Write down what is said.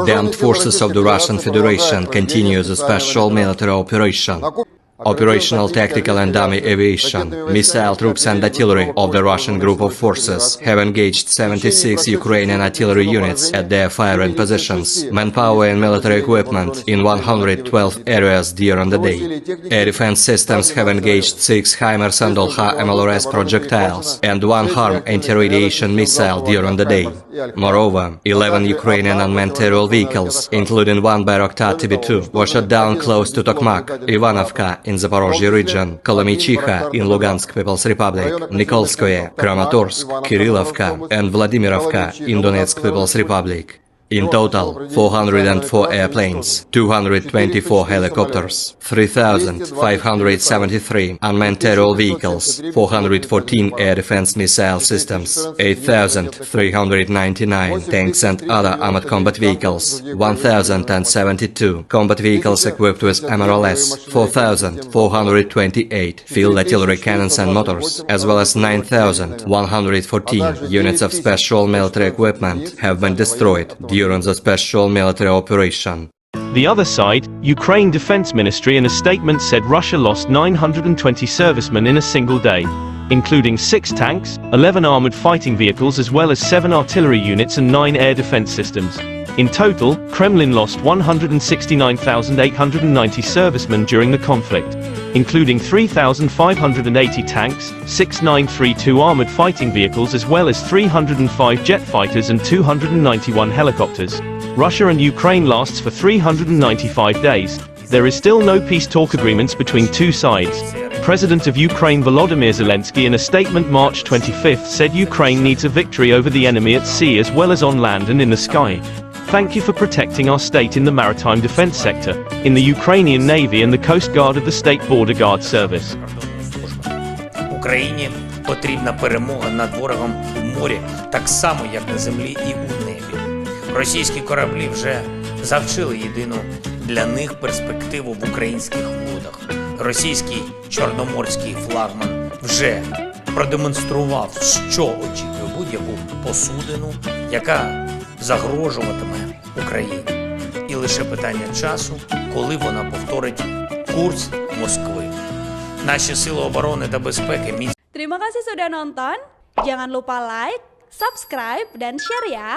The armed forces of the Russian Federation continue the special military operation. Operational, tactical and dummy aviation, missile troops and artillery of the Russian group of forces have engaged 76 Ukrainian artillery units at their firing positions, manpower and military equipment in 112 areas during the day. Air defense systems have engaged 6 HIMARS and ALHA MLRS projectiles and 1 HARM anti-radiation missile during the day. Moreover, 11 Ukrainian unmanned aerial vehicles, including 1 Bayraktar TB2, were shot down close to Tokmak, Ivanovka in Zaporozhye region, Kolomychiha in Lugansk People's Republic, Nikolskoye, Kramatorsk, Kirillovka and Vladimirovka in Donetsk People's Republic. In total, 404 airplanes, 224 helicopters, 3,573 unmanned aerial vehicles, 414 air defense missile systems, 8,399 tanks and other armored combat vehicles, 1,072 combat vehicles equipped with MRLS, 4,428 field artillery cannons and motors, as well as 9,114 units of special military equipment have been destroyed during the special military operation. The other side, Ukraine Defense Ministry in a statement said Russia lost 920 servicemen in a single day, including 6 tanks, 11 armored fighting vehicles as well as 7 artillery units and 9 air defense systems. In total, Kremlin lost 169,890 servicemen during the conflict, including 3,580 tanks, 6,932 armored fighting vehicles as well as 305 jet fighters and 291 helicopters. Russia and Ukraine lasts for 395 days. There is still no peace talk agreements between two sides. President of Ukraine Volodymyr Zelensky in a statement March 25 said Ukraine needs a victory over the enemy at sea as well as on land and in the sky. Thank you for protecting our state in the maritime defense sector, in the Ukrainian Navy and the Coast Guard of the State Border Guard Service. Україні потрібна перемога над ворогом у морі, так само, як на землі і у небі. Російські кораблі вже завчили єдину для них перспективу в українських водах. Російський чорноморський флагман вже продемонстрував, що очікує будь-яку посудину, яка загрожуватиме Україні. І лише питання часу, коли вона повторить курс Москви. Наші сили оборони та безпеки міцно. Terima kasih sudah nonton. Jangan lupa like, subscribe, dan share ya.